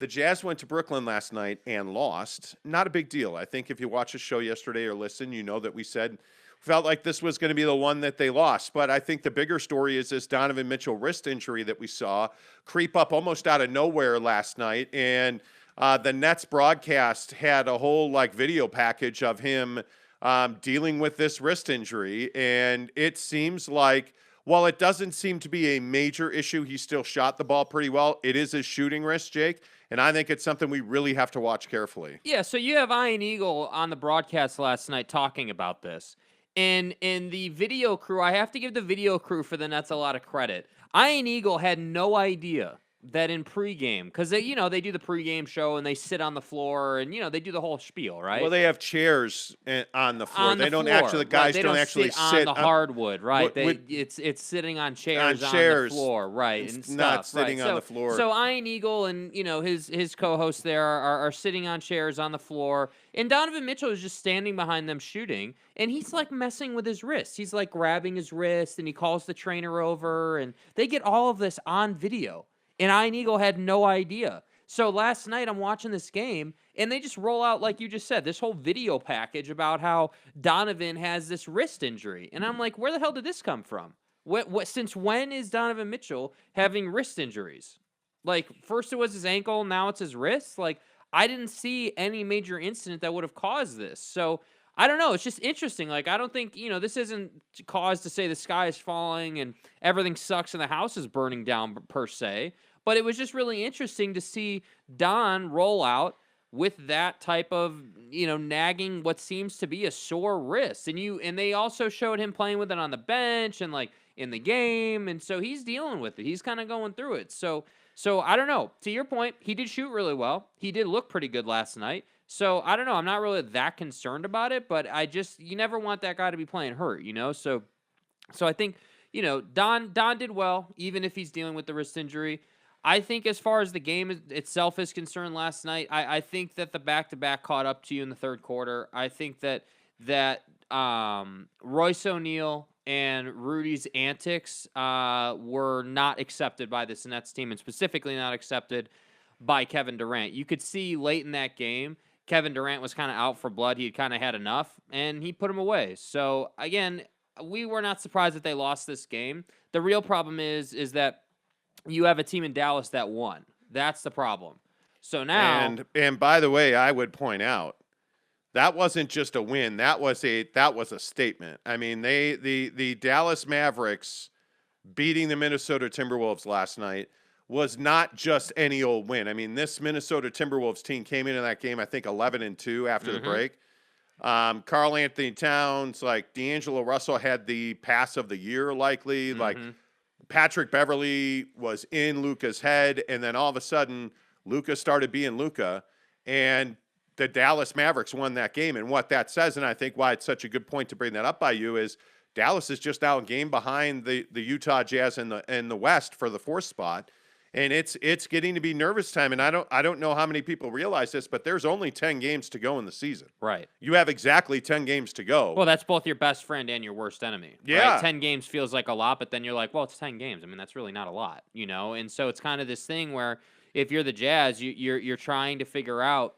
The Jazz went to Brooklyn last night and lost. Not a big deal. I think if you watch the show yesterday or listen, you know that we said felt like this was going to be the one that they lost. But I think the bigger story is this Donovan Mitchell wrist injury that we saw creep up almost out of nowhere last night. And the Nets broadcast had a whole like video package of him dealing with this wrist injury. And it seems like, while it doesn't seem to be a major issue, he still shot the ball pretty well. It is his shooting wrist, Jake. And I think it's something we really have to watch carefully. Yeah, so you have Ian Eagle on the broadcast last night talking about this. And in the video crew, I have to give the video crew for the Nets a lot of credit. Ian Eagle had no idea that in pregame, because they do the pregame show and they sit on the floor and they do the whole spiel, right? Well, they have chairs on the floor. On the They don't floor, actually, the right, guys they don't don't actually sit on the hardwood, right? with- It's sitting on chairs on chairs. the floor, right, It's and stuff. not sitting right. on the floor. So Ian Eagle and his co-hosts there are sitting on chairs on the floor, and Donovan Mitchell is just standing behind them shooting, and he's like messing with his wrist. He's like grabbing his wrist, and he calls the trainer over, and they get all of this on video. And Ian Eagle had no idea. So last night I'm watching this game, and they just roll out, like you just said, this whole video package about how Donovan has this wrist injury. And I'm like, where the hell did this come from? Since when is Donovan Mitchell having wrist injuries? Like, first it was his ankle, now it's his wrist. Like, I didn't see any major incident that would have caused this. So I don't know. It's just interesting. Like, I don't think, this isn't cause to say the sky is falling and everything sucks and the house is burning down per se. But it was just really interesting to see Don roll out with that type of, nagging what seems to be a sore wrist. And they also showed him playing with it on the bench and like in the game. And so he's dealing with it. He's kind of going through it. So I don't know. To your point, he did shoot really well. He did look pretty good last night. So I don't know. I'm not really that concerned about it, but you never want that guy to be playing hurt, So I think, Don did well, even if he's dealing with the wrist injury. I think as far as the game itself is concerned last night, I think that the back-to-back caught up to you in the third quarter. I think that Royce O'Neal and Rudy's antics were not accepted by this Nets team, and specifically not accepted by Kevin Durant. You could see late in that game, Kevin Durant was kind of out for blood. He had kind of had enough, and he put him away. So, again, we were not surprised that they lost this game. The real problem is that you have a team in Dallas that won. That's the problem. So now, and by the way, I would point out that wasn't just a win. That was a statement. I mean, the Dallas Mavericks beating the Minnesota Timberwolves last night was not just any old win. I mean, this Minnesota Timberwolves team came into that game, I think, 11-2 after the break. Karl Anthony Towns, like D'Angelo Russell had the pass of the year likely. Like Patrick Beverley was in Luka's head, and then all of a sudden, Luka started being Luka, and the Dallas Mavericks won that game. And what that says, and I think why it's such a good point to bring that up by you, is Dallas is just now a game behind the Utah Jazz in the West for the fourth spot. And it's getting to be nervous time. And I don't know how many people realize this, but there's only 10 games to go in the season. right. You have exactly 10 games to go. Well, that's both your best friend and your worst enemy. Yeah. Right? 10 games feels like a lot, but then you're like, well, it's 10 games. I mean, that's really not a lot, And so it's kind of this thing where if you're the Jazz, you're trying to figure out,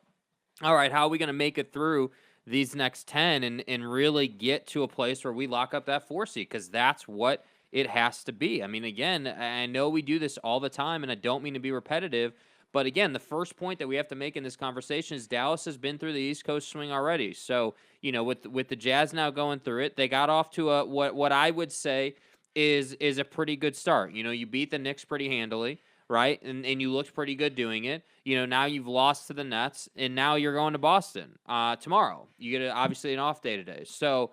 all right, how are we going to make it through these next 10 and really get to a place where we lock up that 4 seed, because that's what it has to be. I mean, again, I know we do this all the time, and I don't mean to be repetitive, but again, the first point that we have to make in this conversation is Dallas has been through the East Coast swing already. So, with the Jazz now going through it, they got off to a what I would say is a pretty good start. You beat the Knicks pretty handily, right? And you looked pretty good doing it. Now you've lost to the Nets, and now you're going to Boston tomorrow. You get obviously an off day today. So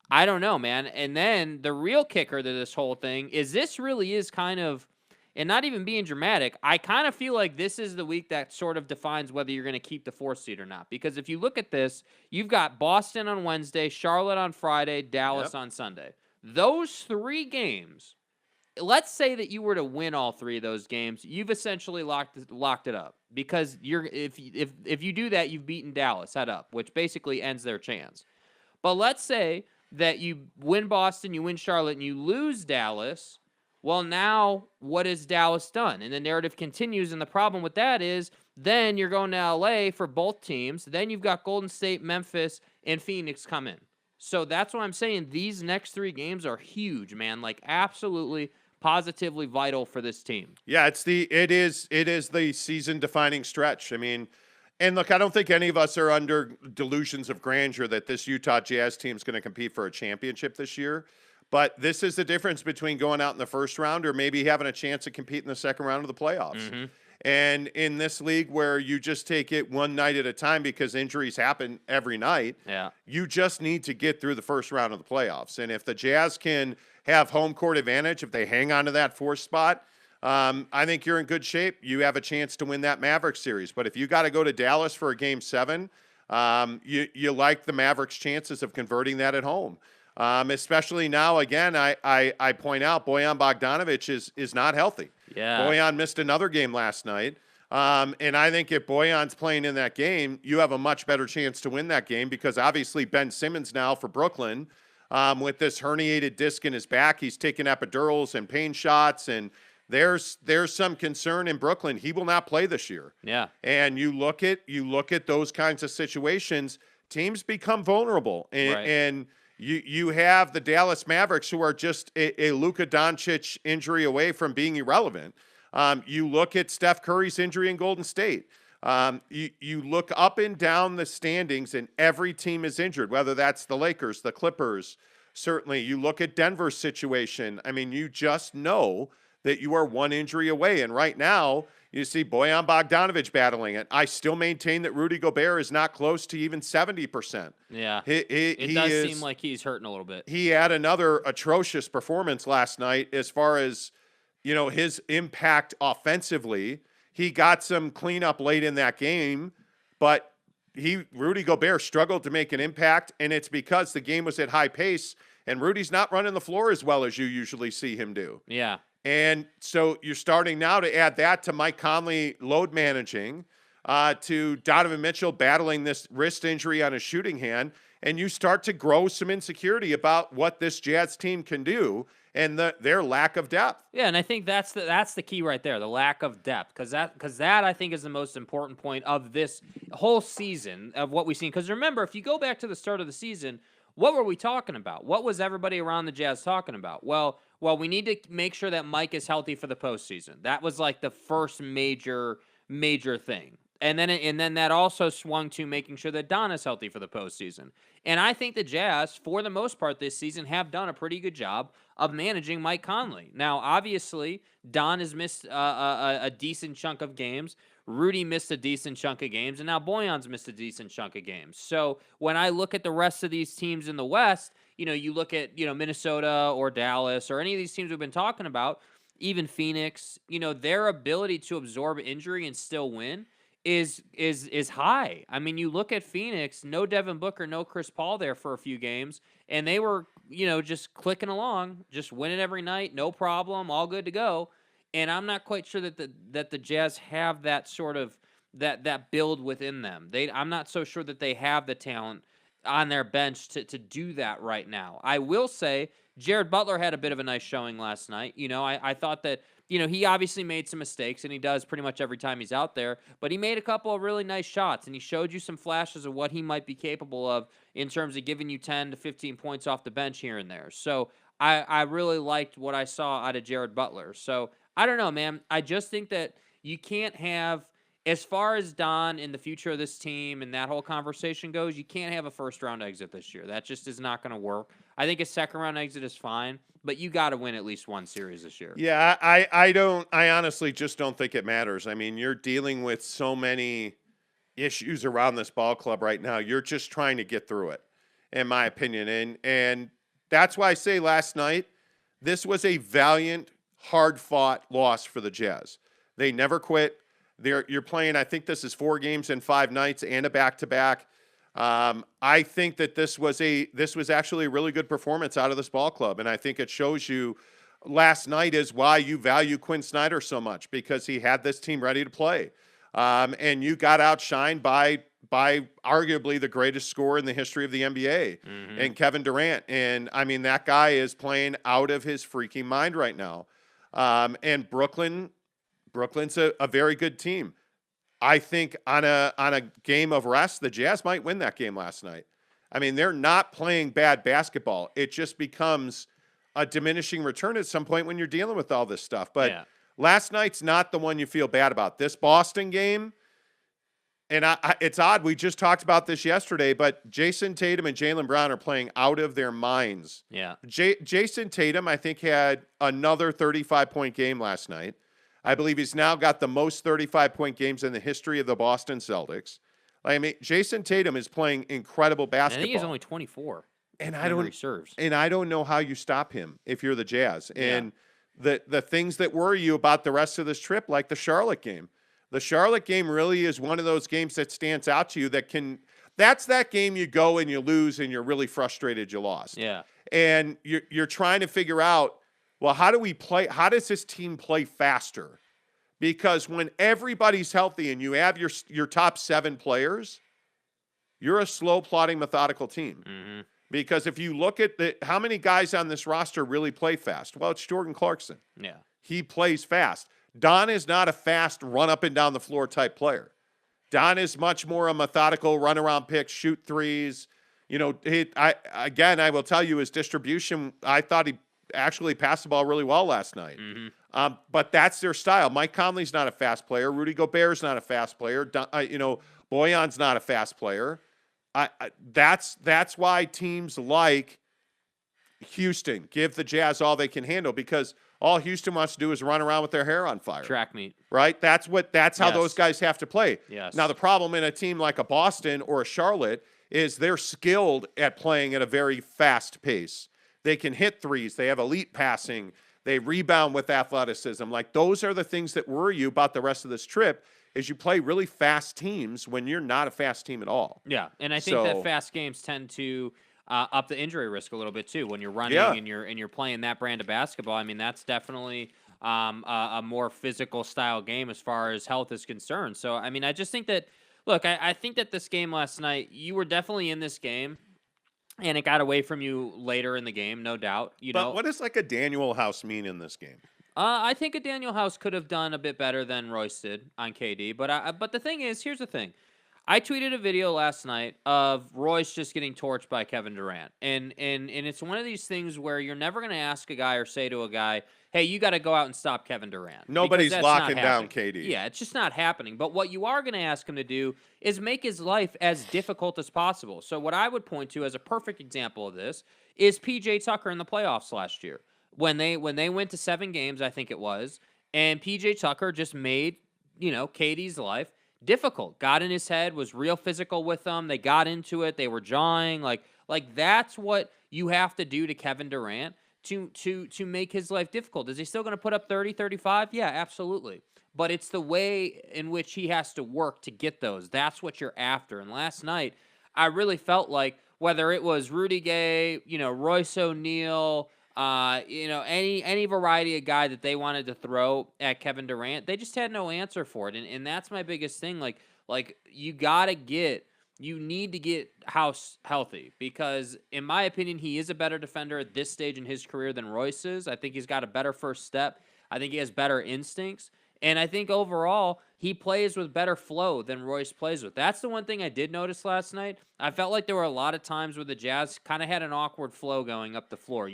I don't know, man. And then the real kicker to this whole thing is this really is kind of, and not even being dramatic, I kind of feel like this is the week that sort of defines whether you're going to keep the 4th seed or not. Because if you look at this, you've got Boston on Wednesday, Charlotte on Friday, Dallas on Sunday. Those 3 games, let's say that you were to win all 3 of those games, you've essentially locked it up. Because if you do that, you've beaten Dallas head up, which basically ends their chance. But let's say that you win Boston, you win Charlotte, and you lose Dallas. Well, now what has Dallas done? And the narrative continues, and the problem with that is Then you're going to LA for both teams. Then you've got Golden State, Memphis, and Phoenix come in. So that's what I'm saying. These next 3 games are huge, man. Like absolutely, positively vital for this team. Yeah, it is the season defining stretch. I mean, and look, I don't think any of us are under delusions of grandeur that this Utah Jazz team is going to compete for a championship this year. But this is the difference between going out in the first round or maybe having a chance to compete in the second round of the playoffs. Mm-hmm. And in this league where you just take it one night at a time because injuries happen every night, you just need to get through the first round of the playoffs. And if the Jazz can have home court advantage, if they hang on to that 4th spot, I think you're in good shape. You have a chance to win that Mavericks series. But if you got to go to Dallas for a Game 7, you like the Mavericks' chances of converting that at home. Especially now, again, I point out Bojan Bogdanovic is not healthy. Yeah. Bojan missed another game last night. And I think if Bojan's playing in that game, you have a much better chance to win that game because obviously Ben Simmons now for Brooklyn, with this herniated disc in his back, he's taking epidurals and pain shots, and there's some concern in Brooklyn. He will not play this year. Yeah. And you look at those kinds of situations, teams become vulnerable. And you have the Dallas Mavericks who are just a Luka Doncic injury away from being irrelevant. You look at Steph Curry's injury in Golden State. You look up and down the standings, and every team is injured, whether that's the Lakers, the Clippers. Certainly, you look at Denver's situation. I mean, you just know that you are one injury away. And right now, you see Bojan Bogdanovic battling it. I still maintain that Rudy Gobert is not close to even 70%. Yeah, it does seem like he's hurting a little bit. He had another atrocious performance last night as far as, his impact offensively. He got some cleanup late in that game, but Rudy Gobert struggled to make an impact, and it's because the game was at high pace, and Rudy's not running the floor as well as you usually see him do. Yeah. And so you're starting now to add that to Mike Conley load managing, to Donovan Mitchell battling this wrist injury on his shooting hand, and you start to grow some insecurity about what this Jazz team can do and their lack of depth. Yeah, and I think that's the key right there, the lack of depth, because that I think is the most important point of this whole season of what we've seen. Because remember, if you go back to the start of the season, what were we talking about? What was everybody around the Jazz talking about? Well, we need to make sure that Mike is healthy for the postseason. That was like the first major thing. And then that also swung to making sure that Don is healthy for the postseason. And I think the Jazz, for the most part this season, have done a pretty good job of managing Mike Conley. Now, obviously, Don has missed a decent chunk of games. Rudy missed a decent chunk of games, and now Bojan's missed a decent chunk of games. So when I look at the rest of these teams in the West, you look at, Minnesota or Dallas or any of these teams we've been talking about, even Phoenix, their ability to absorb injury and still win is high. I mean, you look at Phoenix, no Devin Booker, no Chris Paul there for a few games, and they were, just clicking along, just winning every night, no problem, all good to go. And I'm not quite sure that the Jazz have that sort of that build within them. I'm not so sure that they have the talent on their bench to do that right now. I will say Jared Butler had a bit of a nice showing last night. I thought that, he obviously made some mistakes, and he does pretty much every time he's out there, but he made a couple of really nice shots, and he showed you some flashes of what he might be capable of in terms of giving you 10 to 15 points off the bench here and there. So I really liked what I saw out of Jared Butler. So I don't know, man. I just think that you can't have, as far as Don and the future of this team and that whole conversation goes, you can't have a first-round exit this year. That just is not going to work. I think a second-round exit is fine, but you got to win at least one series this year. Yeah, I honestly just don't think it matters. I mean, you're dealing with so many issues around this ball club right now. You're just trying to get through it, in my opinion. And that's why I say last night, this was a valiant, hard-fought loss for the Jazz. They never quit. You're playing, I think this is 4 games in 5 nights and a back-to-back. I think that this was actually a really good performance out of this ball club, and I think it shows you last night is why you value Quinn Snyder so much, because he had this team ready to play. And you got outshined by arguably the greatest scorer in the history of the NBA, and Kevin Durant. And, I mean, that guy is playing out of his freaking mind right now. And Brooklyn's a very good team. I think on a game of rest, the Jazz might win that game last night. I mean, they're not playing bad basketball. It just becomes a diminishing return at some point when you're dealing with all this stuff. But last night's not the one you feel bad about. This Boston game, and it's odd. We just talked about this yesterday, but Jason Tatum and Jaylen Brown are playing out of their minds. Yeah. Jason Tatum, I think, had another 35-point game last night. I believe he's now got the most 35-point games in the history of the Boston Celtics. I mean, Jason Tatum is playing incredible basketball. I think he's only 24. And I don't know how you stop him if you're the Jazz. And the things that worry you about the rest of this trip, like the Charlotte game. The Charlotte game really is one of those games that stands out to you that's that game you go and you lose and you're really frustrated you lost. Yeah. And you're trying to figure out, well, how does this team play faster? Because when everybody's healthy and you have your top 7 players, you're a slow, plodding, methodical team. Mm-hmm. Because if you look at how many guys on this roster really play fast? Well, it's Jordan Clarkson. Yeah. He plays fast. Don is not a fast run up and down the floor type player. Don is much more a methodical run around pick, shoot threes. You know, I will tell you his distribution, I thought he actually passed the ball really well last night. Mm-hmm. But that's their style. Mike Conley's not a fast player. Rudy Gobert's not a fast player. Boyan's not a fast player. That's why teams like Houston give the Jazz all they can handle, because all Houston wants to do is run around with their hair on fire. Track meet. Right? That's how those guys have to play. Yes. Now, the problem in a team like a Boston or a Charlotte is they're skilled at playing at a very fast pace. They can hit threes. They have elite passing. They rebound with athleticism. Like, those are the things that worry you about the rest of this trip, is you play really fast teams when you're not a fast team at all. Yeah, and I think that fast games tend to up the injury risk a little bit too when you're running and you're playing that brand of basketball. I mean, that's definitely a more physical style game as far as health is concerned. So, I mean, I just think that, look, I think that this game last night, you were definitely in this game, and it got away from you later in the game, no doubt. But what does like a Daniel House mean in this game? I think a Daniel House could have done a bit better than Royce did on KD. But the thing is, here's the thing. I tweeted a video last night of Royce just getting torched by Kevin Durant. And it's one of these things where you're never going to ask a guy or say to a guy, hey, you got to go out and stop Kevin Durant. Nobody's locking down KD. Yeah, it's just not happening. But what you are going to ask him to do is make his life as difficult as possible. So what I would point to as a perfect example of this is PJ Tucker in the playoffs last year. When they went to 7 games, I think it was, and PJ Tucker just made, KD's life difficult. Got in his head, was real physical with them. They got into it. They were jawing. Like that's what you have to do to Kevin Durant to make his life difficult. Is he still going to put up 30, 35? Yeah, absolutely. But it's the way in which he has to work to get those. That's what you're after. And last night, I really felt like whether it was Rudy Gay, Royce O'Neal, any variety of guy that they wanted to throw at Kevin Durant, they just had no answer for it. And that's my biggest thing. Like you need to get House healthy, because in my opinion, he is a better defender at this stage in his career than Royce is. I think he's got a better first step. I think he has better instincts. And I think overall, he plays with better flow than Royce plays with. That's the one thing I did notice last night. I felt like there were a lot of times where the Jazz kind of had an awkward flow going up the floor,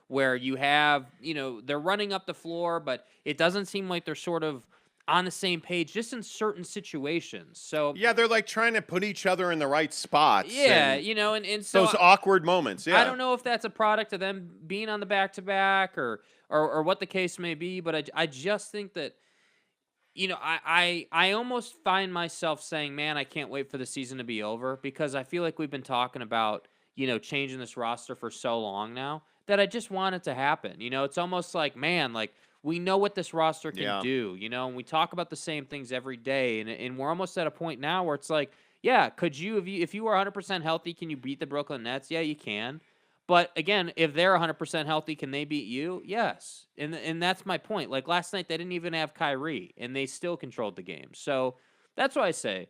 where you have, they're running up the floor, but it doesn't seem like they're sort of on the same page just in certain situations. So yeah, they're like trying to put each other in the right spots. Yeah, and so those awkward moments. Yeah, I don't know if that's a product of them being on the back-to-back or what the case may be, but I just think that, I almost find myself saying, man, I can't wait for the season to be over, because I feel like we've been talking about, changing this roster for so long now that I just want it to happen. It's almost like, man, like, we know what this roster can do, and we talk about the same things every day, and we're almost at a point now where it's like, yeah, could you, if you were 100% healthy, can you beat the Brooklyn Nets? Yeah, you can. But again, if they're 100% healthy, can they beat you? Yes. And that's my point. Like last night, they didn't even have Kyrie, and they still controlled the game. So that's why I say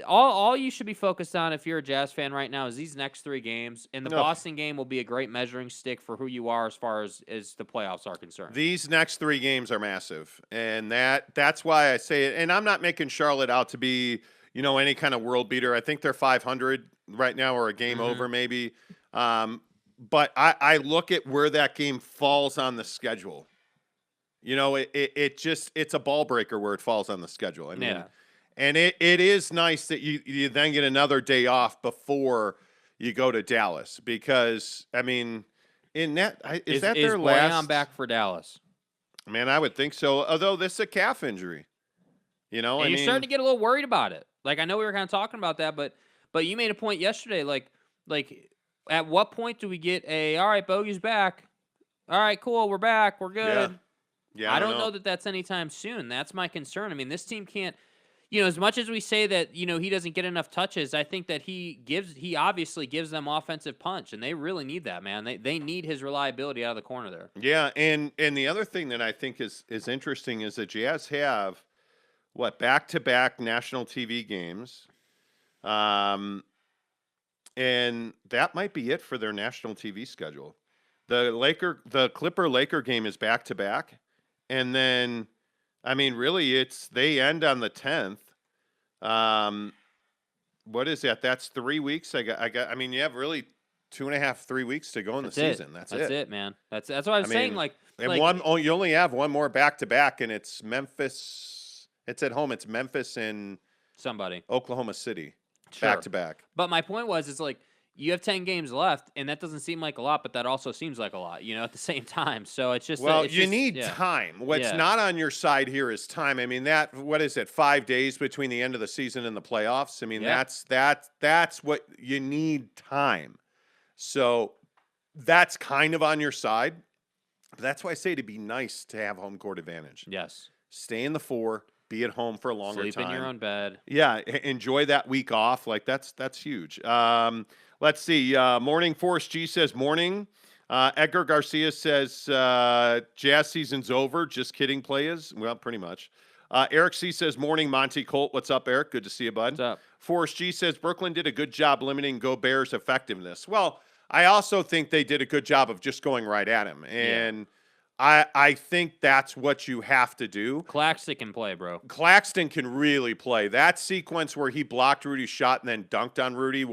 all you should be focused on if you're a Jazz fan right now is these next 3 games, and the Ugh. Boston game will be a great measuring stick for who you are as far as the playoffs are concerned. These next 3 games are massive, and that's why I say it. And I'm not making Charlotte out to be, any kind of world beater. I think they're 500 right now, or a game over maybe. But I look at where that game falls on the schedule. It's a ball breaker where it falls on the schedule. I mean, Yeah. and it is nice that you then get another day off before you go to Dallas, because I mean, is that their last? Boyan back for Dallas? Man, I would think so. Although this is a calf injury, And you're starting to get a little worried about it. Like, I know we were kind of talking about that, but you made a point yesterday. Like at what point do we get all right, Bogey's back? All right, cool, we're back, we're good. Yeah. I don't know that that's anytime soon. That's my concern. I mean, this team can't. As much as we say that, he doesn't get enough touches, I think that he obviously gives them offensive punch, and they really need that, man. They need his reliability out of the corner there. Yeah, and the other thing that I think is interesting is the Jazz have back-to-back national TV games, and that might be it for their national TV schedule. The Clipper-Laker game is back-to-back, and then, I mean, really, they end on the 10th. What is that? That's 3 weeks. I mean, you have really 2.5, 3 weeks to go in the season. That's it, man. That's what I was saying. You only have one more back-to-back, and it's Memphis. It's at home. It's Memphis and Oklahoma City, back-to-back. But my point is you have 10 games left, and that doesn't seem like a lot, but that also seems like a lot, at the same time. So it's just you need time. What's not on your side here is time. I mean, what is it? 5 days between the end of the season and the playoffs. I mean, that's what you need, time. So that's kind of on your side. But that's why I say it'd be nice to have home court advantage. Yes. Stay in the 4. Be at home for a longer time. Sleep in your own bed. Yeah, enjoy that week off. That's huge. Let's see. Morning Forrest G says morning. Edgar Garcia says Jazz season's over. Just kidding, players. Well, pretty much. Eric C says morning. Monty Colt. What's up, Eric? Good to see you, bud. What's up? Forrest G says Brooklyn did a good job limiting Gobert's effectiveness. Well, I also think they did a good job of just going right at him. And I think that's what you have to do. Claxton can play, bro. Claxton can really play. That sequence where he blocked Rudy's shot and then dunked on Rudy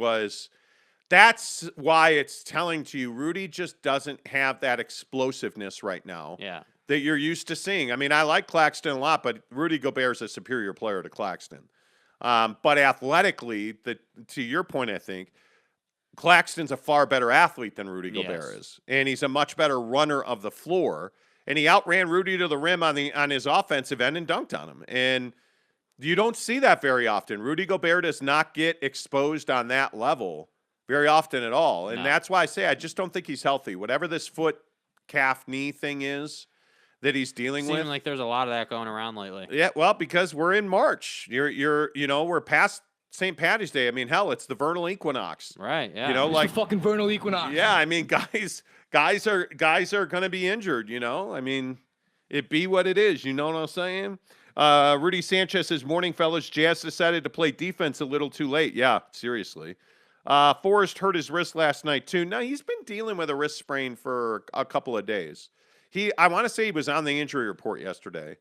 that's why it's telling to you Rudy just doesn't have that explosiveness right now that you're used to seeing. I mean, I like Claxton a lot, but Rudy Gobert is a superior player to Claxton. But athletically, to your point, I think, Claxton's a far better athlete than Rudy Gobert is. And he's a much better runner of the floor. And he outran Rudy to the rim on his offensive end and dunked on him. And you don't see that very often. Rudy Gobert does not get exposed on that level very often at all. And that's why I say I just don't think he's healthy. Whatever this foot, calf, knee thing is that he's dealing with. Seems like there's a lot of that going around lately. Yeah, well, because we're in March. We're past St. Patty's Day. I mean, hell, it's the vernal equinox. Right, yeah. It's the fucking vernal equinox. Yeah, I mean, guys are going to be injured, I mean, it be what it is, you know what I'm saying? Rudy Sanchez says, morning, fellas. Jazz decided to play defense a little too late. Yeah, seriously. Forrest hurt his wrist last night, too. No, he's been dealing with a wrist sprain for a couple of days. I want to say he was on the injury report yesterday.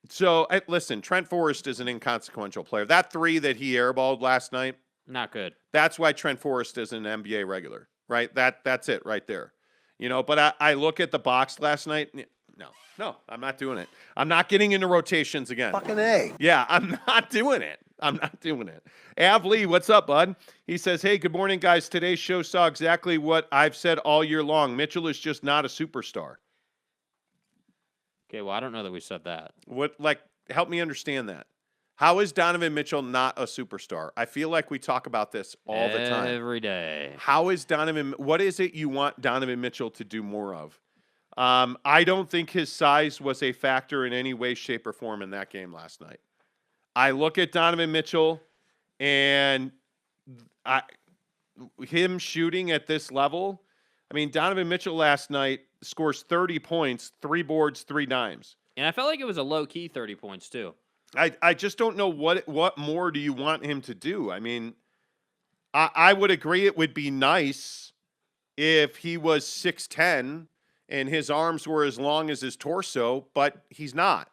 So, listen, Trent Forrest is an inconsequential player. That 3 that he airballed last night, not good. That's why Trent Forrest is an NBA regular, right? That's it right there. But I look at the box last night. No, I'm not doing it. I'm not getting into rotations again. Fucking A. Yeah, I'm not doing it. Av Lee, what's up, bud? He says, hey, good morning, guys. Today's show saw exactly what I've said all year long. Mitchell is just not a superstar. Okay, well, I don't know that we said that. Help me understand that. How is Donovan Mitchell not a superstar? I feel like we talk about this all the time. Every day. How is what is it you want Donovan Mitchell to do more of? I don't think his size was a factor in any way, shape, or form in that game last night. I look at Donovan Mitchell and him shooting at this level. I mean, Donovan Mitchell last night scores 30 points, 3 boards, 3 dimes. And I felt like it was a low-key 30 points, too. I just don't know what more do you want him to do. I mean, I would agree it would be nice if he was 6'10" and his arms were as long as his torso, but he's not.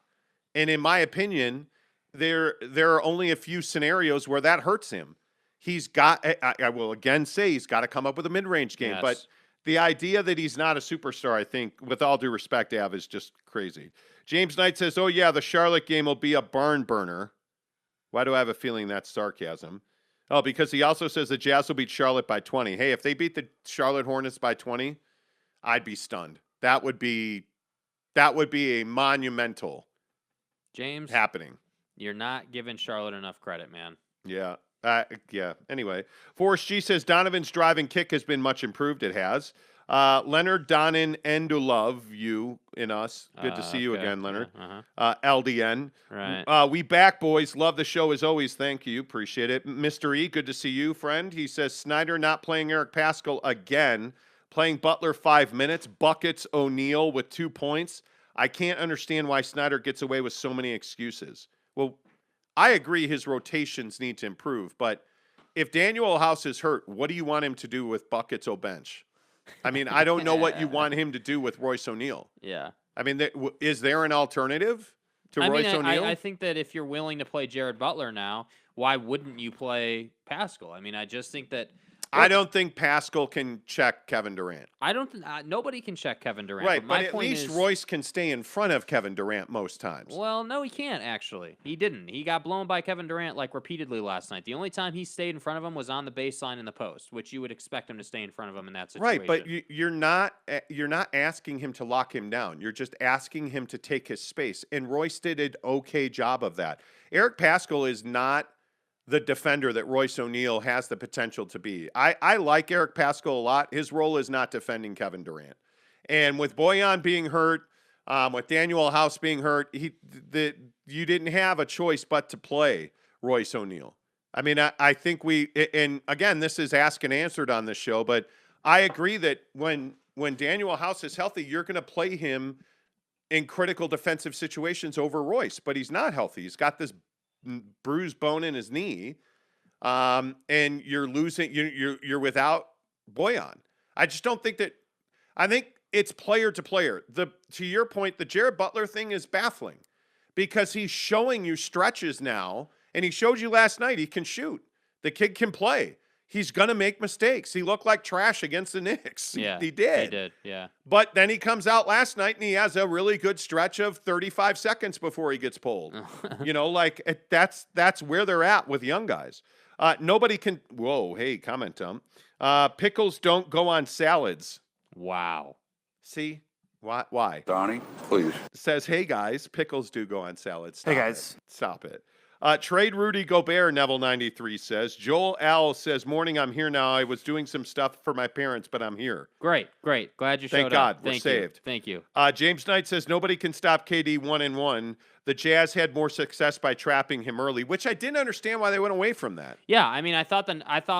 And in my opinion, there are only a few scenarios where that hurts him. He's got, I will again say, he's got to come up with a mid-range game. Yes. But the idea that he's not a superstar, I think, with all due respect, Av, is just crazy. James Knight says, oh, yeah, the Charlotte game will be a barn burner. Why do I have a feeling that's sarcasm? Oh, because he also says the Jazz will beat Charlotte by 20. Hey, if they beat the Charlotte Hornets by 20, I'd be stunned. That would be a monumental James happening. You're not giving Charlotte enough credit, man. Yeah. Yeah. Anyway, Forrest G says Donovan's driving kick has been much improved. It has. Leonard Donen Endulov, you in us. Good to see you again, Leonard. LDN. Right. We back, boys. Love the show as always. Thank you. Appreciate it. Mr. E, good to see you, friend. He says Snyder not playing Eric Paschall again. Playing Butler 5 minutes. Buckets O'Neal with 2 points. I can't understand why Snyder gets away with so many excuses. Well, I agree his rotations need to improve, but if Daniel House is hurt, what do you want him to do with Buckets O'Bench? I mean, I don't know what you want him to do with Royce O'Neal. Yeah. I mean, is there an alternative to Royce O'Neal? I think that if you're willing to play Jared Butler now, why wouldn't you play Paschall? I mean, I just think that... I don't think Paschall can check Kevin Durant. I don't. Nobody can check Kevin Durant. Right, but at least is, Royce can stay in front of Kevin Durant most times. Well, no, he can't, actually. He didn't. He got blown by Kevin Durant, like, repeatedly last night. The only time he stayed in front of him was on the baseline in the post, which you would expect him to stay in front of him in that situation. Right, but you're not asking him to lock him down. You're just asking him to take his space, and Royce did an okay job of that. Eric Paschall is not the defender that Royce O'Neal has the potential to be. I like Eric Paschall a lot. His role is not defending Kevin Durant. And with Bojan being hurt, with Daniel House being hurt, you didn't have a choice but to play Royce O'Neal. I mean, I think and again, this is asked and answered on this show, but I agree that when Daniel House is healthy, you're going to play him in critical defensive situations over Royce, but he's not healthy. He's got this bruised bone in his knee, and you're losing. You're without Bojan. I just don't think that. I think it's player to player. To your point, the Jared Butler thing is baffling because he's showing you stretches now, and he showed you last night he can shoot. The kid can play. He's gonna make mistakes. He looked like trash against the Knicks. Yeah, he did. He did. Yeah. But then he comes out last night and he has a really good stretch of 35 seconds before he gets pulled. That's where they're at with young guys. Nobody can. Whoa, hey, comment, Tom. Pickles don't go on salads. Wow. See why? Donnie, please. Says, hey guys, pickles do go on salads. Hey guys, Stop it. Trade Rudy Gobert, Neville 93 says. Joel L says, morning, I'm here now. I was doing some stuff for my parents, but I'm here. Great. Glad you showed Thank God, up. we're saved. Thank you. James Knight says, nobody can stop KD 1-1. The Jazz had more success by trapping him early, which I didn't understand why they went away from that. Yeah, I mean, I thought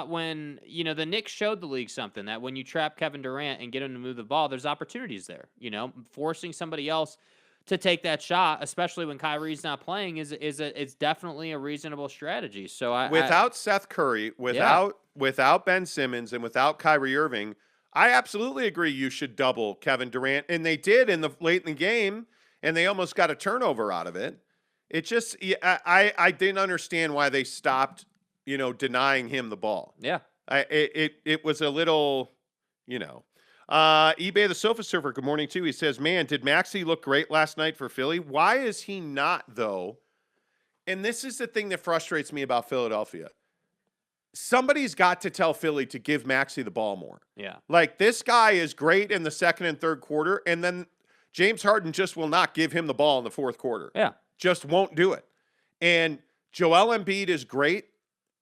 when, the Knicks showed the league something, that when you trap Kevin Durant and get him to move the ball, there's opportunities there. Forcing somebody else to take that shot, especially when Kyrie's not playing, it's definitely a reasonable strategy. So without Seth Curry, without Ben Simmons, and without Kyrie Irving, I absolutely agree you should double Kevin Durant, and they did late in the game, and they almost got a turnover out of it. It just I didn't understand why they stopped, denying him the ball. Yeah, it was a little, eBay the Sofa Surfer, good morning too. He says, man, did Maxey look great last night for Philly? Why is he not, though? And this is the thing that frustrates me about Philadelphia. Somebody's got to tell Philly to give Maxey the ball more. Yeah. Like, this guy is great in the second and third quarter, and then James Harden just will not give him the ball in the fourth quarter. Yeah. Just won't do it. And Joel Embiid is great.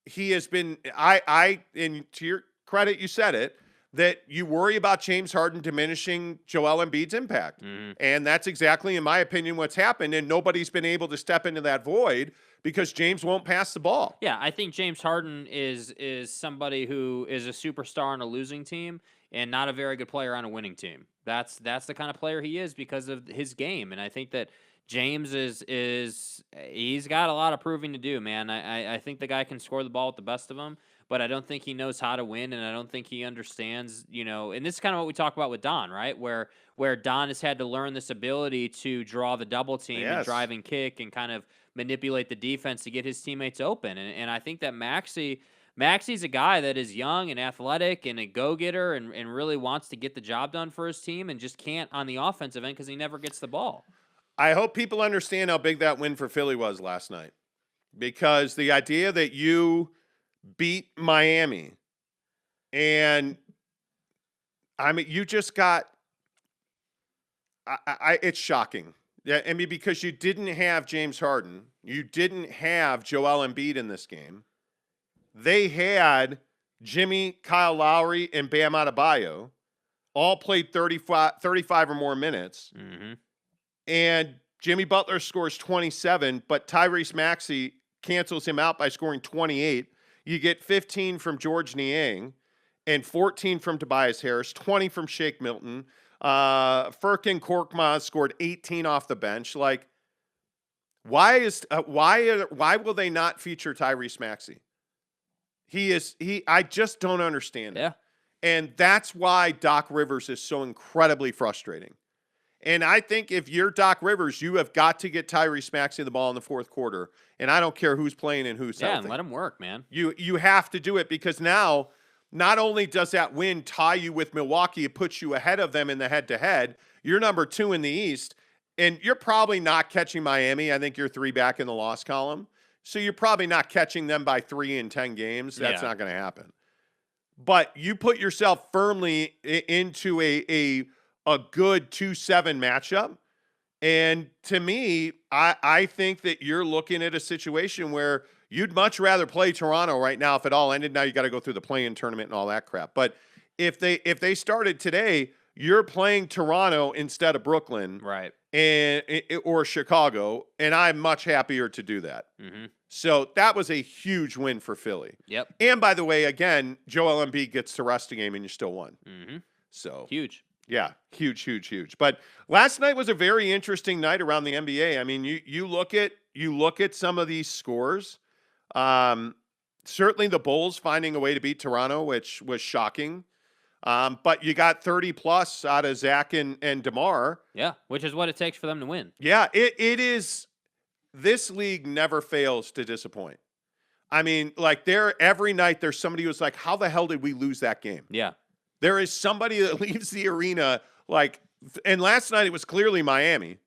He has been, and to your credit, you said it, that you worry about James Harden diminishing Joel Embiid's impact. Mm-hmm. And that's exactly, in my opinion, what's happened. And nobody's been able to step into that void because James won't pass the ball. Yeah, I think James Harden is somebody who is a superstar on a losing team and not a very good player on a winning team. That's the kind of player he is because of his game. And I think that James is he's got a lot of proving to do, man. I think the guy can score the ball with the best of them, but I don't think he knows how to win, and I don't think he understands, and this is kind of what we talk about with Don, right? Where Don has had to learn this ability to draw the double team and Yes. drive and kick and kind of manipulate the defense to get his teammates open. And I think that Maxey's a guy that is young and athletic and a go-getter and really wants to get the job done for his team and just can't on the offensive end because he never gets the ball. I hope people understand how big that win for Philly was last night, because the idea that you beat Miami and I mean, you just got, it's shocking. Yeah, I mean, because you didn't have James Harden, you didn't have Joel Embiid in this game. They had Jimmy, Kyle Lowry, and Bam Adebayo all played 35 or more minutes. Mm-hmm. And Jimmy Butler scores 27, but Tyrese Maxey cancels him out by scoring 28. You get 15 from George Niang and 14 from Tobias Harris, 20 from Shake Milton. Furkan Korkmaz scored 18 off the bench. Like, why will they not feature Tyrese Maxey? I just don't understand it. Yeah. And that's why Doc Rivers is so incredibly frustrating. And I think if you're Doc Rivers, you have got to get Tyrese Maxey the ball in the fourth quarter. And I don't care who's playing and who's healthy. And let him work, man. You have to do it, because now not only does that win tie you with Milwaukee, it puts you ahead of them in the head-to-head. You're number 2 in the East, and you're probably not catching Miami. I think you're 3 back in the loss column. So you're probably not catching them by 3 in 10 games. That's not going to happen. But you put yourself firmly into a good 2-7 matchup. And to me, I think that you're looking at a situation where you'd much rather play Toronto right now if it all ended. Now you got to go through the play-in tournament and all that crap. But if they started today, you're playing Toronto instead of Brooklyn, right, or Chicago, and I'm much happier to do that. Mm-hmm. So that was a huge win for Philly. Yep. And by the way, again, Joel Embiid gets to rest a game, and you still won. Mm-hmm. So huge. Yeah, huge. But last night was a very interesting night around the NBA. I mean, you look at some of these scores. Certainly the Bulls finding a way to beat Toronto, which was shocking. But you got 30 plus out of Zach and DeMar. Yeah, which is what it takes for them to win. Yeah, it is. This league never fails to disappoint. I mean, like every night there's somebody who's like, how the hell did we lose that game? Yeah. There is somebody that leaves the arena and last night it was clearly Miami.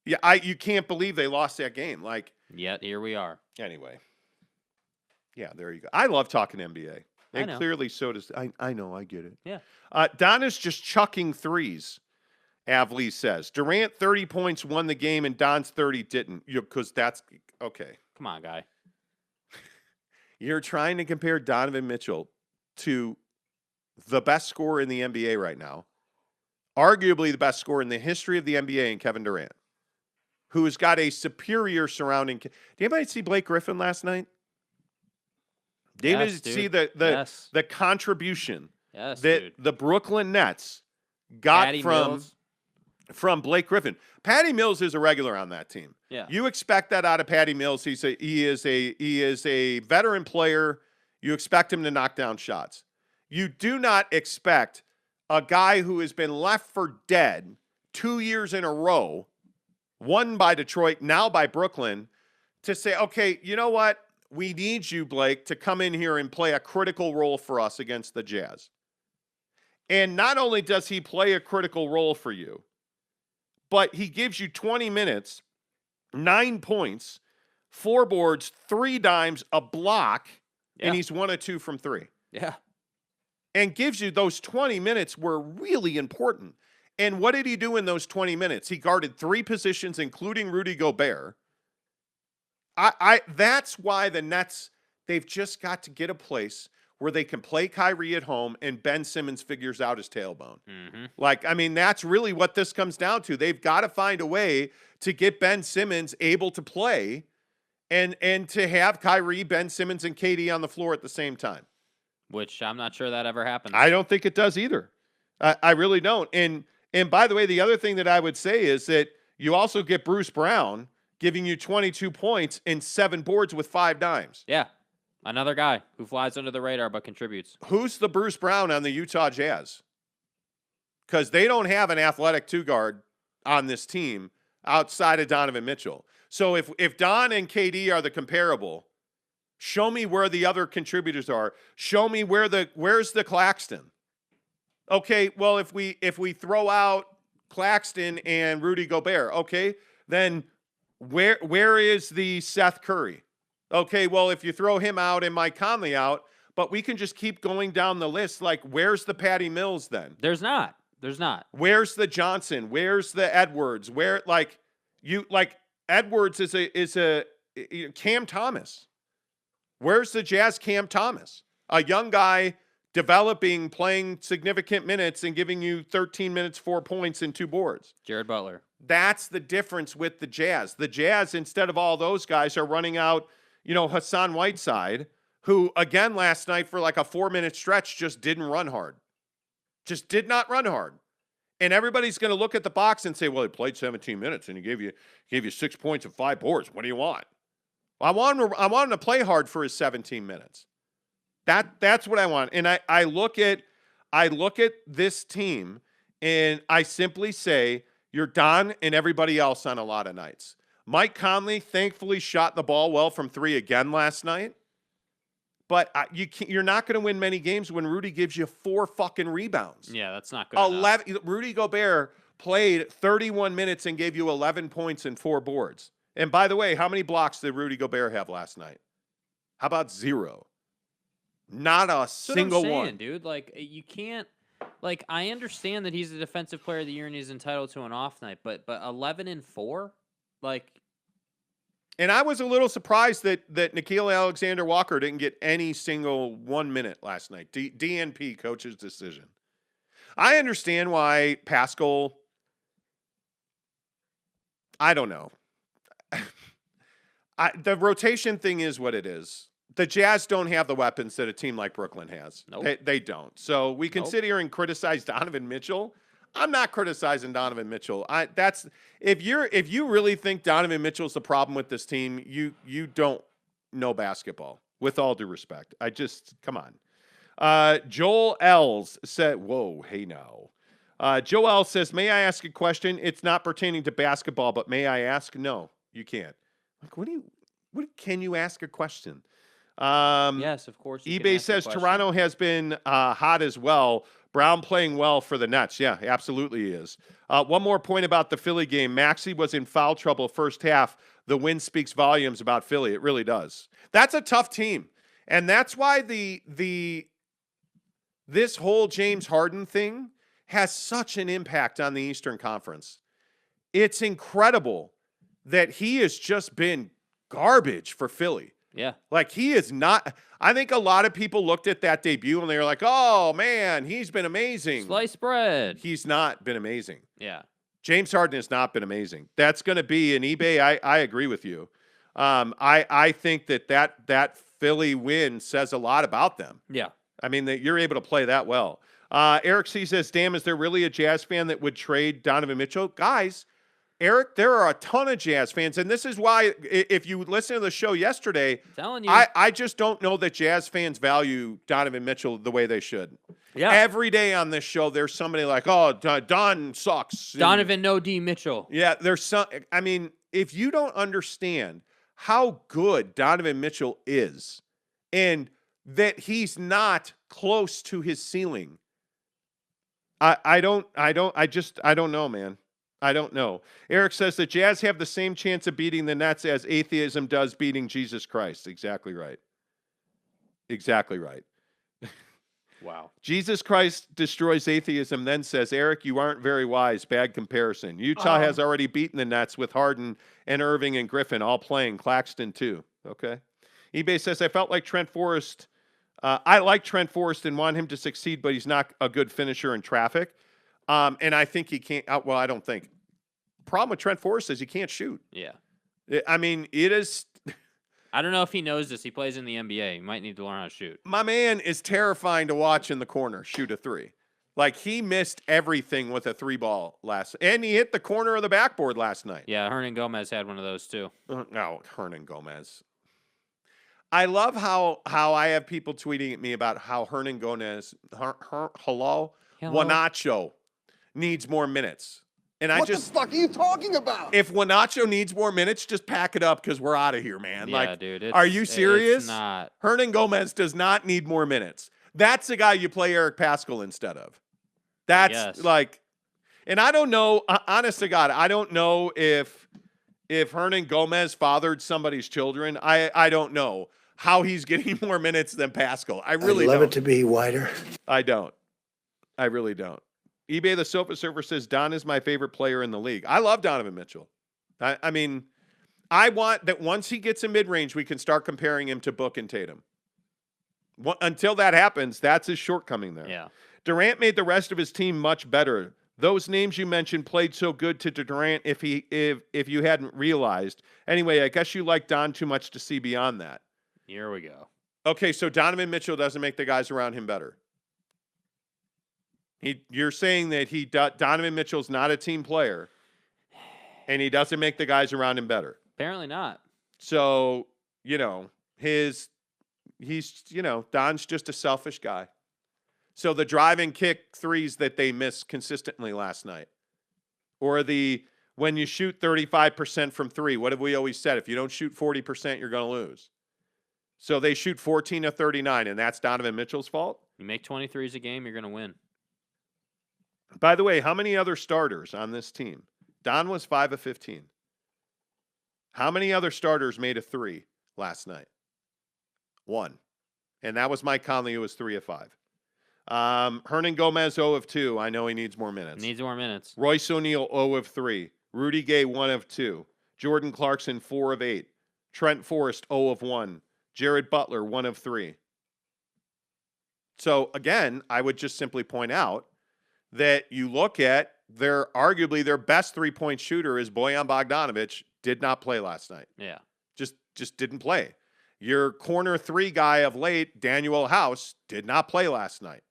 Yeah, you can't believe they lost that game. Like, yet here we are. Anyway. Yeah, there you go. I love talking NBA. And I know. Clearly so does I know, I get it. Yeah. Donna's just chucking threes, Avlee says. Durant 30 points won the game and Don's 30 didn't. Because that's okay. Come on, guy. You're trying to compare Donovan Mitchell to the best scorer in the NBA right now, arguably the best scorer in the history of the NBA, and Kevin Durant, who has got a superior surrounding. Did anybody see Blake Griffin last night? Did anybody see the contribution that the Brooklyn Nets got Patty Mills. From Blake Griffin? Patty Mills is a regular on that team. Yeah. You expect that out of Patty Mills. He is a veteran player. You expect him to knock down shots. You do not expect a guy who has been left for dead 2 years in a row, one by Detroit, now by Brooklyn, to say, okay, you know what? We need you, Blake, to come in here and play a critical role for us against the Jazz. And not only does he play a critical role for you, but he gives you 20 minutes, 9 points, 4 boards, 3 dimes, a block, and he's 1 of 2 from 3. Yeah. And gives you those 20 minutes were really important. And what did he do in those 20 minutes? He guarded 3 positions, including Rudy Gobert. That's why the Nets, they've just got to get a place where they can play Kyrie at home and Ben Simmons figures out his tailbone. Mm-hmm. Like, I mean, that's really what this comes down to. They've got to find a way to get Ben Simmons able to play and to have Kyrie, Ben Simmons, and KD on the floor at the same time. Which I'm not sure that ever happens. I don't think it does either. I really don't. And by the way, the other thing that I would say is that You also get Bruce Brown giving you 22 points and 7 boards with 5 dimes. Yeah. Another guy who flies under the radar but contributes. Who's the Bruce Brown on the Utah Jazz? Because they don't have an athletic 2-guard on this team outside of Donovan Mitchell. So if Don and KD are the comparable, show me where the other contributors are. Show me where's the Claxton. Okay, well, if we throw out Claxton and Rudy Gobert, okay, then where is the Seth Curry? Okay, well, if you throw him out and Mike Conley out, but we can just keep going down the list. Like, where's the Patty Mills then? There's not. Where's the Johnson? Where's the Edwards? Edwards is a Cam Thomas. Where's the Jazz Cam Thomas? A young guy developing, playing significant minutes and giving you 13 minutes, 4 points, and 2 boards. Jared Butler. That's the difference with the Jazz. The Jazz, instead of all those guys, are running out, Hassan Whiteside, who, again, last night for like a 4-minute stretch just didn't run hard. Just did not run hard. And everybody's going to look at the box and say, well, he played 17 minutes and he gave you 6 points and 5 boards. What do you want? I want him to play hard for his 17 minutes. That's what I want. And I look at this team and I simply say, you're Don and everybody else on a lot of nights. Mike Conley thankfully shot the ball well from 3 again last night. But you're not going to win many games when Rudy gives you 4 fucking rebounds. Yeah, that's not good enough. Rudy Gobert played 31 minutes and gave you 11 points and 4 boards. And by the way, how many blocks did Rudy Gobert have last night? How about 0? Not a single one. Dude. Like, you can't. Like, I understand that he's a defensive player of the year and he's entitled to an off night, but 11 and 4, like. And I was a little surprised that Nickeil Alexander-Walker didn't get any single 1 minute last night. DNP, coach's decision. I understand why Pascal, I don't know. The rotation thing is what it is. The Jazz don't have the weapons that a team like Brooklyn has. Nope. They don't. So we can sit here and criticize Donovan Mitchell. I'm not criticizing Donovan Mitchell. If you really think Donovan Mitchell's the problem with this team, you don't know basketball. With all due respect, come on. Joel L's said, "Whoa, hey now." Joel L says, "May I ask a question? It's not pertaining to basketball, but may I ask?" No, you can't. Like, what can you ask a question? Yes, of course. eBay says Toronto has been hot as well. Brown playing well for the Nets. Yeah, absolutely he is. One more point about the Philly game. Maxey was in foul trouble first half. The win speaks volumes about Philly. It really does. That's a tough team. And that's why this whole James Harden thing has such an impact on the Eastern Conference. It's incredible that he has just been garbage for Philly. Yeah. Like, he is not. I think a lot of people looked at that debut and they were like, oh, man, he's been amazing. Sliced bread. He's not been amazing. Yeah. James Harden has not been amazing. That's going to be an eBay. I agree with you. I think that Philly win says a lot about them. Yeah. I mean, that you're able to play that well. Eric C says, damn, is there really a Jazz fan that would trade Donovan Mitchell? Guys, Eric, there are a ton of Jazz fans, and this is why, if you listen to the show yesterday, I just don't know that Jazz fans value Donovan Mitchell the way they should. Yeah. Every day on this show, there's somebody like, oh, Don sucks. Donovan no D Mitchell. Yeah, there's some. I mean, if you don't understand how good Donovan Mitchell is, and that he's not close to his ceiling, I don't know, man. I don't know. Eric says the Jazz have the same chance of beating the Nets as atheism does beating Jesus Christ. Exactly right. Exactly right. Wow. Jesus Christ destroys atheism, then says, Eric, you aren't very wise. Bad comparison. Utah has already beaten the Nets with Harden and Irving and Griffin all playing. Claxton, too. Okay. eBay says, I felt like Trent Forrest. I like Trent Forrest and want him to succeed, but he's not a good finisher in traffic. And I think he can't. Well, I don't think. Problem with Trent Forrest is he can't shoot. Yeah. I mean, it is. I don't know if he knows this. He plays in the NBA. He might need to learn how to shoot. My man is terrifying to watch in the corner shoot a 3. Like, he missed everything with a 3-ball and he hit the corner of the backboard last night. Yeah, Hernan Gomez had one of those too. No, Hernan Gomez. I love how I have people tweeting at me about how Hernan Gomez, Juanacho needs more minutes. And what the fuck are you talking about? If Juanacho needs more minutes, just pack it up because we're out of here, man. Yeah, dude. Are you serious? It's not. Hernan Gomez does not need more minutes. That's the guy you play Eric Paschall instead of. That's like, and I don't know, honest to God, I don't know if Hernan Gomez fathered somebody's children. I don't know how he's getting more minutes than Paschall. I really don't. I'd love it to be wider. I don't. I really don't. eBay the Sofa Surfer says Don is my favorite player in the league. I love Donovan Mitchell. I mean, I want that once he gets in mid-range, we can start comparing him to Book and Tatum. Until that happens, that's his shortcoming there. Yeah. Durant made the rest of his team much better. Those names you mentioned played so good to Durant if you hadn't realized. Anyway, I guess you like Don too much to see beyond that. Here we go. Okay, so Donovan Mitchell doesn't make the guys around him better. You're saying that Donovan Mitchell's not a team player, and he doesn't make the guys around him better. Apparently not. So, Don's just a selfish guy. So the drive and kick threes that they missed consistently last night, or when you shoot 35% from three, what have we always said? If you don't shoot 40%, you're going to lose. So they shoot 14 of 39, and that's Donovan Mitchell's fault? You make 23s a game, you're going to win. By the way, how many other starters on this team? Don was 5 of 15. How many other starters made a three last night? 1. And that was Mike Conley, who was 3 of 5. Hernan Gomez, 0 of 2. I know he needs more minutes. Needs more minutes. Royce O'Neal, 0 of 3. Rudy Gay, 1 of 2. Jordan Clarkson, 4 of 8. Trent Forrest, 0 of 1. Jared Butler, 1 of 3. So, again, I would just simply point out that you look at arguably their best three-point shooter is Bojan Bogdanović, did not play last night. Yeah. Just didn't play. Your corner 3 guy of late, Daniel House, did not play last night.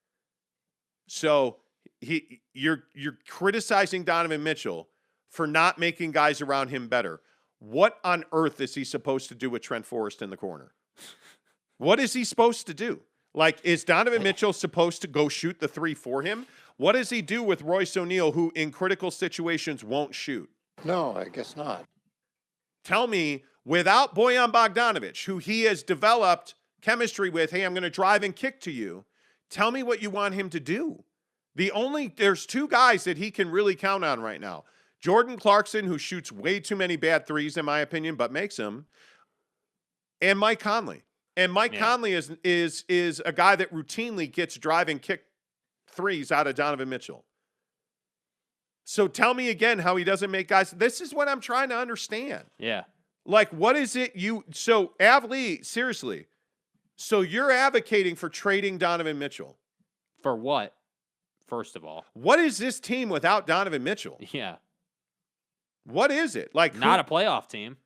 So you're criticizing Donovan Mitchell for not making guys around him better. What on earth is he supposed to do with Trent Forrest in the corner? What is he supposed to do? Like, is Donovan Mitchell supposed to go shoot the 3 for him? What does he do with Royce O'Neal, who in critical situations won't shoot? No, I guess not. Tell me, without Bojan Bogdanović, who he has developed chemistry with, hey, I'm going to drive and kick to you. Tell me what you want him to do. There's 2 guys that he can really count on right now. Jordan Clarkson, who shoots way too many bad threes, in my opinion, but makes them, and Mike Conley. And Mike Conley is a guy that routinely gets drive and kick threes out of Donovan Mitchell. So tell me again how he doesn't make guys. This is what I'm trying to understand. Yeah. Like, what is it so Av Lee, seriously, so you're advocating for trading Donovan Mitchell? For what? First of all. What is this team without Donovan Mitchell? Yeah. What is it? Like, not a playoff team.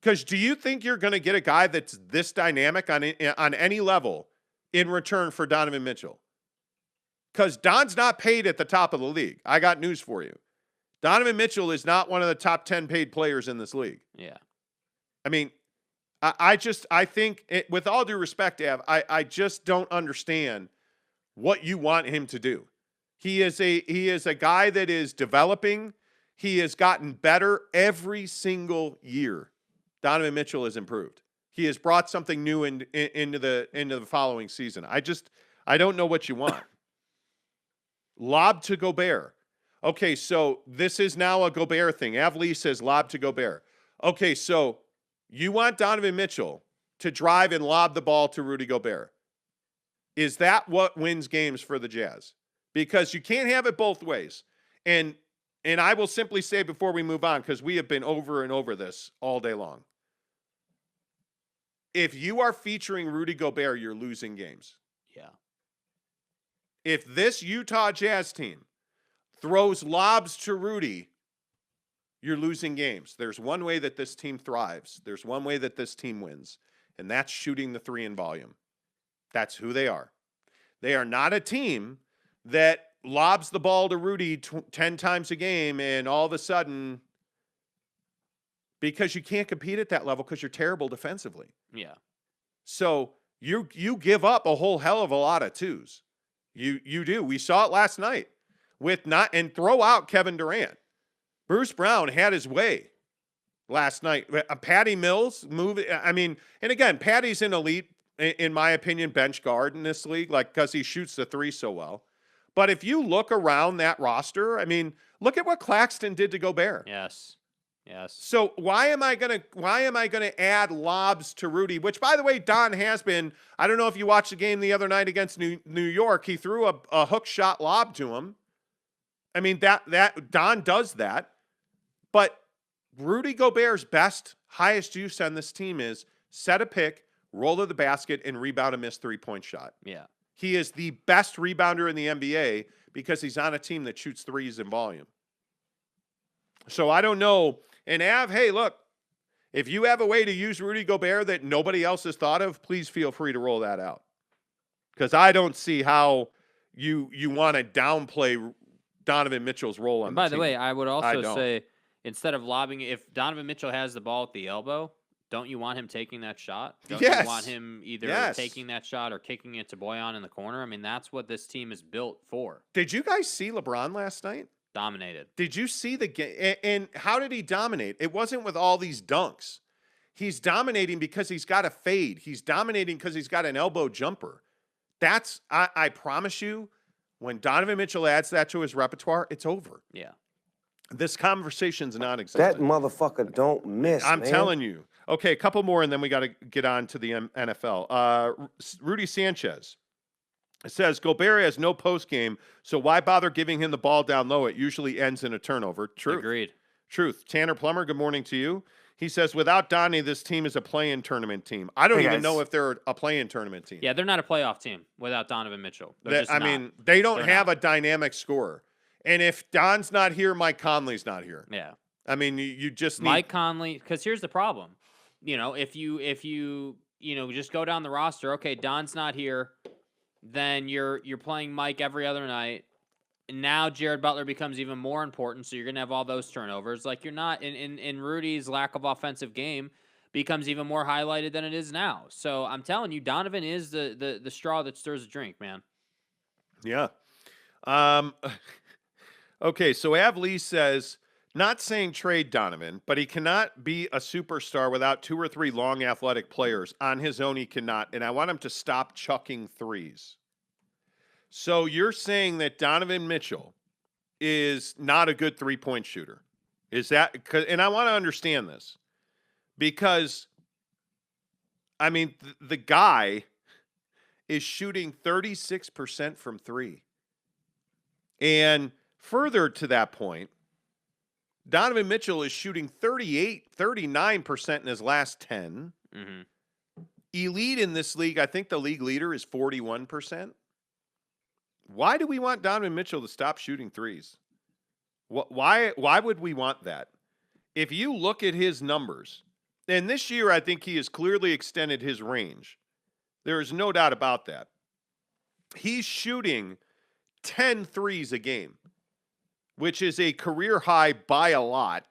Because do you think you're going to get a guy that's this dynamic on any level in return for Donovan Mitchell? Because Don's not paid at the top of the league. I got news for you. Donovan Mitchell is not one of the top 10 paid players in this league. Yeah. I mean, I think, with all due respect, Av, I just don't understand what you want him to do. He is a guy that is developing. He has gotten better every single year. Donovan Mitchell has improved. He has brought something new into the following season. I don't know what you want. Lob to Gobert. Okay, so this is now a Gobert thing. Av Lee says lob to Gobert. Okay, so you want Donovan Mitchell to drive and lob the ball to Rudy Gobert. Is that what wins games for the Jazz? Because you can't have it both ways. And I will simply say before we move on, because we have been over and over this all day long. If you are featuring Rudy Gobert, you're losing games. Yeah. If this Utah Jazz team throws lobs to Rudy, you're losing games. There's one way that this team thrives. There's one way that this team wins, and that's shooting the 3 in volume. That's who they are. They are not a team that lobs the ball to Rudy 10 times a game, and all of a sudden, because you can't compete at that level because you're terrible defensively. Yeah. So you give up a whole hell of a lot of twos. You do. We saw it last night and throw out Kevin Durant. Bruce Brown had his way last night. Patty Mills and again, Patty's an elite, in my opinion, bench guard in this league, because he shoots the three so well. But if you look around that roster, look at what Claxton did to Gobert. Yes. Yes. So why am I gonna add lobs to Rudy? Which, by the way, Don has been. I don't know if you watched the game the other night against New York. He threw a hook shot lob to him. That Don does that. But Rudy Gobert's highest use on this team is set a pick, roll to the basket, and rebound a missed 3-point shot. Yeah. He is the best rebounder in the NBA because he's on a team that shoots threes in volume. So I don't know. And hey, look, if you have a way to use Rudy Gobert that nobody else has thought of, please feel free to roll that out. Because I don't see how you want to downplay Donovan Mitchell's role on the team. By the way, I would also say, instead of lobbing, if Donovan Mitchell has the ball at the elbow, don't you want him taking that shot? Don't you want him either taking that shot or kicking it to Boyan in the corner? That's what this team is built for. Did you guys see LeBron last night? Dominated. Did you see the game? And how did he dominate? It wasn't with all these dunks. He's dominating because he's got a fade. He's dominating because he's got an elbow jumper. I promise you, when Donovan Mitchell adds that to his repertoire, it's over. Yeah. This conversation's non-existent. That motherfucker don't miss, I'm telling you. Okay, a couple more, and then we got to get on to the NFL. Rudy Sanchez. It says, Gobert has no post-game, so why bother giving him the ball down low? It usually ends in a turnover. Truth. Agreed. Truth. Tanner Plummer, good morning to you. He says, without Donnie, this team is a play-in tournament team. I don't even know if they're a play-in tournament team. Yeah, they're not a playoff team without Donovan Mitchell. They don't have a dynamic scorer. And if Don's not here, Mike Conley's not here. Yeah. You just need... Mike Conley, because here's the problem. If you just go down the roster, okay, Don's not here, then you're playing Mike every other night. And now Jared Butler becomes even more important, so you're going to have all those turnovers. You're not in Rudy's lack of offensive game becomes even more highlighted than it is now. So I'm telling you, Donovan is the straw that stirs the drink, man. Yeah. Okay, so Av Lee says, not saying trade Donovan, but he cannot be a superstar without 2 or 3 long athletic players. On his own, he cannot. And I want him to stop chucking threes. So you're saying that Donovan Mitchell is not a good 3-point shooter. Is that, and I want to understand this because, the guy is shooting 36% from 3. And further to that point, Donovan Mitchell is shooting 39% in his last 10. Mm-hmm. Elite in this league, I think the league leader is 41%. Why do we want Donovan Mitchell to stop shooting threes? Why would we want that? If you look at his numbers, and this year I think he has clearly extended his range. There is no doubt about that. He's shooting 10 threes a game, which is a career high by a lot.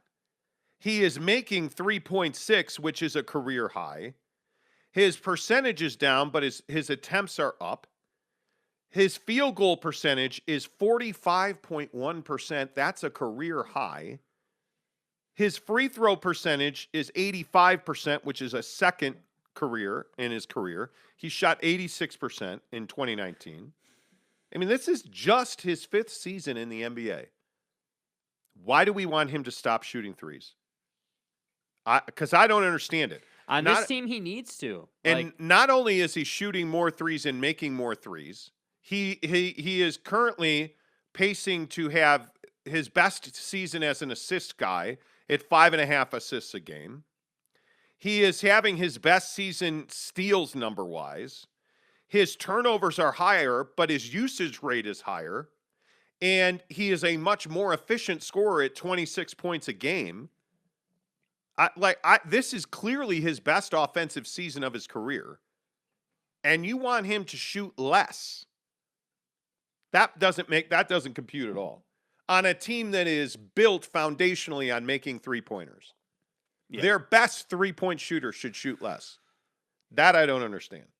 He is making 3.6, which is a career high. His percentage is down, but his attempts are up. His field goal percentage is 45.1%. That's a career high. His free throw percentage is 85%, which is a second career in his career. He shot 86% in 2019. This is just his 5th season in the NBA. Why do we want him to stop shooting threes? Because I don't understand it. On this team, he needs to. And not only is he shooting more threes and making more threes, he is currently pacing to have his best season as an assist guy at 5.5 assists a game. He is having his best season steals number-wise. His turnovers are higher, but his usage rate is higher. And he is a much more efficient scorer at 26 points a game. This is clearly his best offensive season of his career. And you want him to shoot less. That doesn't compute at all. On a team that is built foundationally on making three-pointers. Yeah. Their best three-point shooter should shoot less. That I don't understand.